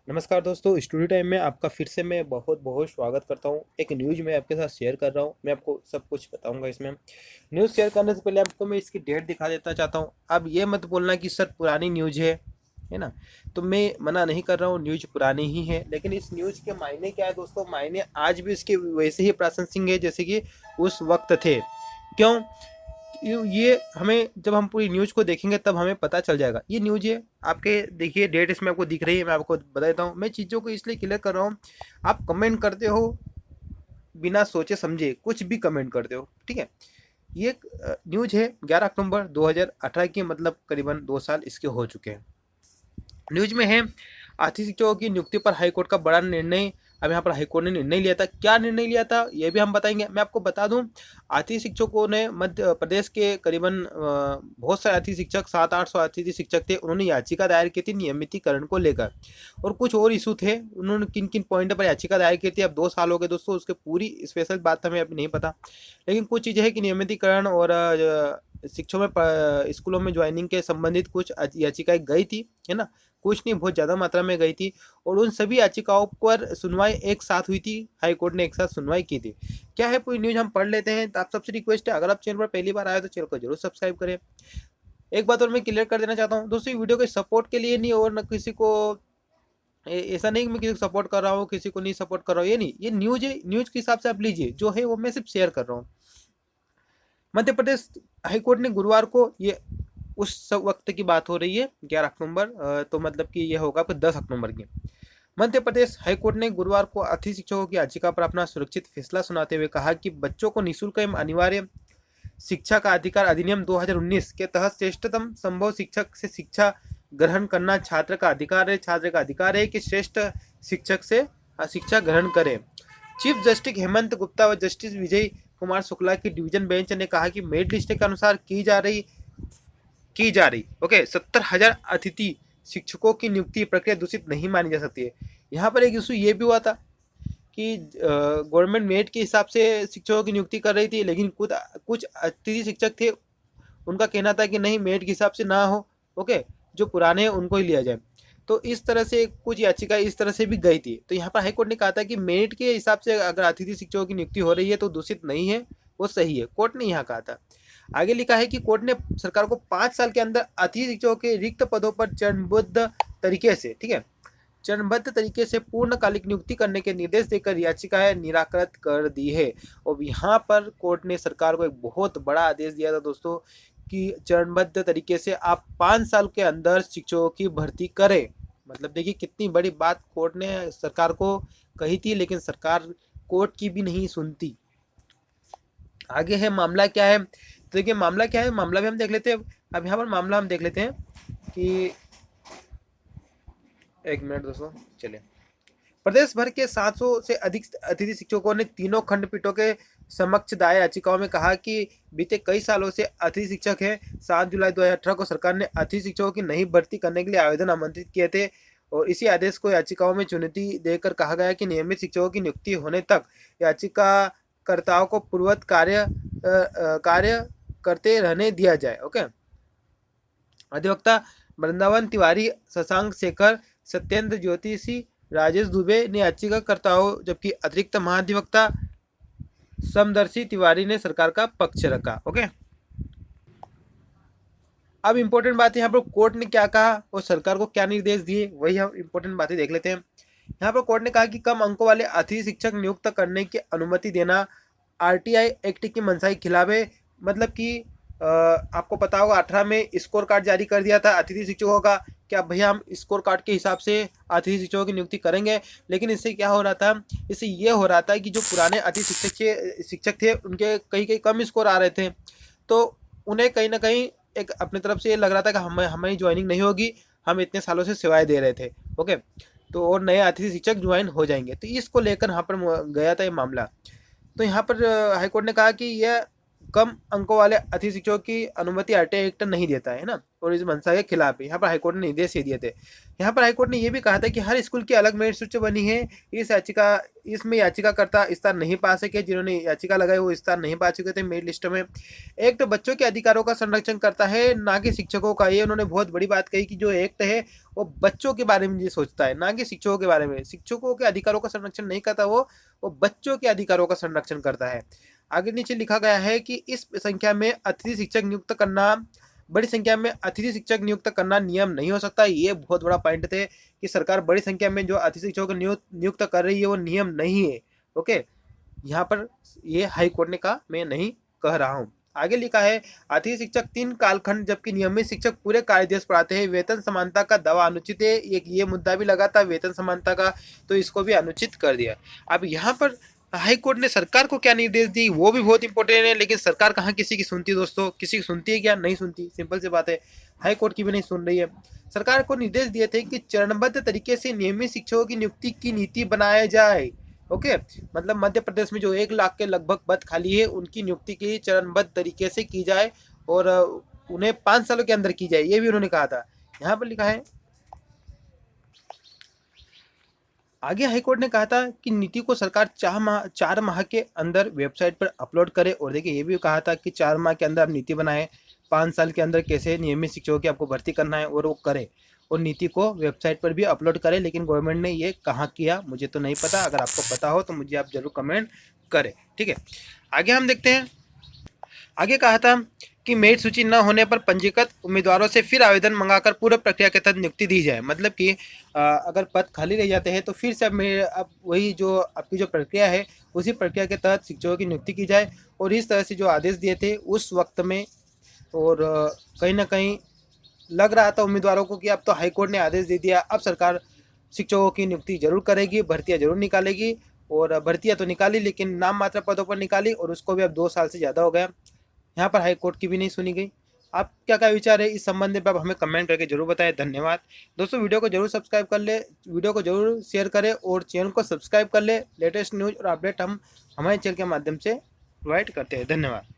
नमस्कार दोस्तों, studio time में आपका फिर से मैं बहुत बहुत स्वागत करता हूं। एक न्यूज़ मैं आपके साथ शेयर कर रहा हूं। मैं आपको सब कुछ बताऊंगा इसमें। न्यूज़ शेयर करने से पहले आपको मैं इसकी डेट दिखा देना चाहता हूं। अब ये मत बोलना कि सर पुरानी न्यूज़ है ना। तो मैं मना नहीं कर रहा हूँ, न्यूज़ पुरानी ही है, लेकिन इस न्यूज़ के मायने क्या है दोस्तों? मायने आज भी इसके वैसे ही प्रासंगिक है जैसे कि उस वक्त थे। क्यों? ये हमें जब हम पूरी न्यूज़ को देखेंगे तब हमें पता चल जाएगा। ये न्यूज़ है आपके, देखिए डेट इसमें आपको दिख रही है। मैं आपको बता देता हूँ, मैं चीज़ों को इसलिए क्लियर कर रहा हूँ। आप कमेंट करते हो बिना सोचे समझे, कुछ भी कमेंट करते हो, ठीक है। ये न्यूज़ है 11 अक्टूबर 2018 की, मतलब करीबन 2 साल इसके हो चुके हैं। न्यूज में है आर्थिक शिक्षकों की नियुक्ति पर हाईकोर्ट का बड़ा निर्णय। अब यहाँ पर हाईकोर्ट ने निर्णय लिया था। क्या निर्णय लिया था ये भी हम बताएंगे। मैं आपको बता दूं, आर्थिक शिक्षकों ने मध्य प्रदेश के करीबन बहुत सारे आर्थिक शिक्षक, 700-800 आर्थिक शिक्षक थे। उन्होंने याचिका दायर की थी नियमितीकरण को लेकर, और कुछ और इशू थे। उन्होंने किन किन पॉइंट पर याचिका दायर की थी, अब 2 साल हो गए दोस्तों, उसके पूरी स्पेशल बात हमें अभी नहीं पता। लेकिन कुछ चीज़ें है कि नियमितीकरण और शिक्षकों में स्कूलों में ज्वाइनिंग के संबंधित कुछ याचिकाएं गई थी, है ना। कुछ नहीं, बहुत ज़्यादा मात्रा में गई थी, और उन सभी याचिकाओं पर सुनवाई एक साथ हुई थी। हाई कोर्ट ने एक साथ सुनवाई की थी। क्या है पूरी न्यूज़ हम पढ़ लेते हैं। तो आप सबसे रिक्वेस्ट है, अगर आप चैनल पर पहली बार आए तो चैनल को जरूर सब्सक्राइब करें। एक बात और मैं क्लियर कर देना चाहता हूँ दोस्तों, ये वीडियो के सपोर्ट के लिए नहीं, और न किसी को ऐसा नहीं कि मैं किसी को सपोर्ट कर रहा हूँ, किसी को नहीं सपोर्ट कर रहा हूँ, ये नहीं। ये न्यूज़ है, न्यूज़ के हिसाब से आप लीजिए, जो है वो मैं सिर्फ शेयर कर रहा हूँ। मध्य प्रदेश हाईकोर्ट ने गुरुवार को, ये उस वक्त की बात हो रही है 11 अक्टूबर, तो मतलब कि ये होगा आपको 10 अक्टूबर की। मध्य प्रदेश हाईकोर्ट ने गुरुवार को अतिथि शिक्षकों की याचिका पर अपना सुरक्षित फैसला सुनाते हुए कहा कि बच्चों को निःशुल्क एवं अनिवार्य शिक्षा का अधिकार अधिनियम 2019 के तहत श्रेष्ठतम संभव शिक्षक से शिक्षा ग्रहण करना छात्र का अधिकार है। छात्र का अधिकार है कि श्रेष्ठ शिक्षक से शिक्षा ग्रहण करे। चीफ जस्टिस हेमंत गुप्ता व जस्टिस विजय कुमार शुक्ला की डिवीजन बेंच ने कहा कि मेरिट लिस्ट के अनुसार की जा रही 70,000 अतिथि शिक्षकों की नियुक्ति प्रक्रिया दूषित नहीं मानी जा सकती है। यहाँ पर एक इशू ये भी हुआ था कि गवर्नमेंट मेरिट के हिसाब से शिक्षकों की नियुक्ति कर रही थी, लेकिन कुछ अतिथि शिक्षक थे, उनका कहना था कि नहीं, मेरिट के हिसाब से ना हो, ओके, जो पुराने हैं उनको ही लिया जाए। तो इस तरह से कुछ याचिका इस तरह से भी गई थी। तो यहाँ पर हाईकोर्ट ने कहा था कि मेरिट के हिसाब से अगर अतिथि शिक्षकों की नियुक्ति हो रही है तो दूषित नहीं है, वो सही है, कोर्ट ने यहाँ कहा था। आगे लिखा है कि कोर्ट ने सरकार को 5 साल के अंदर अतिथि शिक्षकों के रिक्त पदों पर चरणबद्ध तरीके से, ठीक है, चरणबद्ध तरीके से पूर्णकालिक नियुक्ति करने के निर्देश देकर याचिकाएं निराकृत कर दी है। और यहाँ पर कोर्ट ने सरकार को एक बहुत बड़ा आदेश दिया था दोस्तों, कि चरणबद्ध तरीके से आप 5 साल के अंदर शिक्षकों की भर्ती करें। मतलब देखिए कितनी बड़ी बात कोर्ट ने सरकार को कही थी, लेकिन सरकार कोर्ट की भी नहीं सुनती। आगे है मामला क्या है, तो देखिए मामला क्या है, मामला भी हम देख लेते हैं। अब यहाँ पर मामला हम देख लेते हैं कि, एक मिनट दोस्तों, चलिए। प्रदेश भर के 700 से अधिक अतिथि शिक्षकों ने तीनों खंडपीठों के समक्ष दायर याचिकाओं में कहा कि बीते कई सालों से अतिथि शिक्षक हैं। 7 जुलाई 2018 को सरकार ने अतिथि शिक्षकों की नई भर्ती करने के लिए आवेदन आमंत्रित किए थे, और इसी आदेश को याचिकाओं में चुनौती देकर कहा गया कि नियमित शिक्षकों की नियुक्ति होने तक याचिकाकर्ताओं को पूर्ववत कार्य करते रहने दिया जाए। ओके। अधिवक्ता वृंदावन तिवारी, शशांक शेखर, सत्येंद्र ज्योतिषी, राजेश दुबे ने याचिकाकर्ताओं, जबकि अतिरिक्त महाधिवक्ता समदर्शी तिवारी ने सरकार का पक्ष रखा। ओके। अब इंपॉर्टेंट बात है यहाँ पर कोर्ट ने क्या कहा और सरकार को क्या निर्देश दिए, वही हम इंपॉर्टेंट बातें देख लेते हैं। यहाँ पर कोर्ट ने कहा कि कम अंकों वाले अतिथि शिक्षक नियुक्त करने की अनुमति देना आरटीआई एक्ट की मंशा के खिलाफ है। मतलब कि आपको पता होगा 18 में स्कोर कार्ड जारी कर दिया था अतिथि शिक्षकों का, क्या भैया हम स्कोर कार्ड के हिसाब से अतिथि शिक्षकों की नियुक्ति करेंगे। लेकिन इससे क्या हो रहा था, इससे ये हो रहा था कि जो पुराने अतिथि शिक्षक थे उनके कहीं कहीं कम स्कोर आ रहे थे, तो उन्हें कहीं ना कहीं एक अपनी तरफ से ये लग रहा था कि हमें ज्वाइनिंग नहीं होगी, हम इतने सालों से सेवाएं दे रहे थे, ओके, तो और नए अतिथि शिक्षक ज्वाइन हो जाएंगे। तो इसको लेकर यहाँ पर गया था ये मामला। तो यहाँ पर हाईकोर्ट ने कहा कि यह कम अंकों वाले अतिथि शिक्षकों की अनुमति आरटीआई एक्ट नहीं देता है ना, और इस मंशा के खिलाफ है। यहाँ पर हाईकोर्ट ने निर्देश दिए थे। यहाँ पर हाईकोर्ट ने यह भी कहा था कि हर स्कूल की अलग मेरिट सूची बनी है। इसमें याचिकाकर्ता स्थान नहीं पा सके, जिन्होंने याचिका लगाई वो स्थान नहीं पा चुके थे मेरिट लिस्ट में। एक्ट बच्चों के अधिकारों का संरक्षण करता है, ना कि शिक्षकों का। ये उन्होंने बहुत बड़ी बात कही कि जो एक्ट है वो बच्चों के बारे में ये सोचता है, ना कि शिक्षकों के बारे में। शिक्षकों के अधिकारों का संरक्षण नहीं करता वो बच्चों के अधिकारों का संरक्षण करता है। आगे नीचे लिखा गया है कि इस संख्या में अतिथि शिक्षक नियुक्त करना, बड़ी संख्या में अतिथि शिक्षक नियुक्त करना नियम नहीं हो सकता। ये बहुत बड़ा पॉइंट थे कि सरकार बड़ी संख्या में जो अतिथि शिक्षकों को नियुक्त कर रही है वो नियम नहीं है। ओके, यहाँ पर ये हाई कोर्ट ने कहा, मैं नहीं कह रहा हूँ। आगे लिखा है अतिथि शिक्षक 3 कालखंड जबकि नियमित शिक्षक पूरे कार्यदिवस पढ़ाते हैं। वेतन समानता का दावा अनुचित है। एक ये मुद्दा भी लगा था वेतन समानता का, तो इसको भी अनुचित कर दिया। अब यहाँ पर हाई कोर्ट ने सरकार को क्या निर्देश दी वो भी बहुत इंपॉर्टेंट है, लेकिन सरकार कहाँ किसी की सुनती है दोस्तों? किसी की सुनती है क्या? नहीं सुनती, सिंपल सी बात है। हाई कोर्ट की भी नहीं सुन रही है। सरकार को निर्देश दिए थे कि चरणबद्ध तरीके से नियमित शिक्षकों की नियुक्ति की नीति बनाया जाए। ओके, मतलब मध्य प्रदेश में जो 1 लाख के लगभग पद खाली है उनकी नियुक्ति की चरणबद्ध तरीके से की जाए और उन्हें 5 सालों के अंदर की जाए, ये भी उन्होंने कहा था। यहाँ पर लिखा है आगे हाईकोर्ट ने कहा था कि नीति को सरकार 4 माह के अंदर वेबसाइट पर अपलोड करे। और देखिए ये भी कहा था कि 4 माह के अंदर आप नीति बनाए, 5 साल के अंदर कैसे नियमित शिक्षकों की आपको भर्ती करना है और वो करे, और नीति को वेबसाइट पर भी अपलोड करें। लेकिन गवर्नमेंट ने ये कहाँ किया मुझे तो नहीं पता, अगर आपको पता हो तो मुझे आप जरूर कमेंट करें। ठीक है, आगे हम देखते हैं। आगे कहा था कि मेरिट सूची न होने पर पंजीकृत उम्मीदवारों से फिर आवेदन मंगाकर पूर्ण प्रक्रिया के तहत नियुक्ति दी जाए। मतलब कि अगर पद खाली रह जाते हैं तो फिर से अब वही जो आपकी जो प्रक्रिया है उसी प्रक्रिया के तहत शिक्षकों की नियुक्ति की जाए। और इस तरह से जो आदेश दिए थे उस वक्त में, और कहीं ना कहीं लग रहा था उम्मीदवारों को कि अब तो हाईकोर्ट ने आदेश दे दिया, अब सरकार शिक्षकों की नियुक्ति जरूर करेगी, भर्तियाँ जरूर निकालेगी। और भर्तियाँ तो निकाली लेकिन नाम मात्र पदों पर निकाली, और उसको भी अब 2 साल से ज़्यादा हो गया। यहाँ पर हाई कोर्ट की भी नहीं सुनी गई। आप क्या विचार है इस संबंध में आप हमें कमेंट करके जरूर बताएं। धन्यवाद दोस्तों, वीडियो को जरूर सब्सक्राइब कर ले, वीडियो को जरूर शेयर करें और चैनल को सब्सक्राइब कर ले। लेटेस्ट न्यूज़ और अपडेट हम हमारे चैनल के माध्यम से प्रोवाइड करते हैं। धन्यवाद।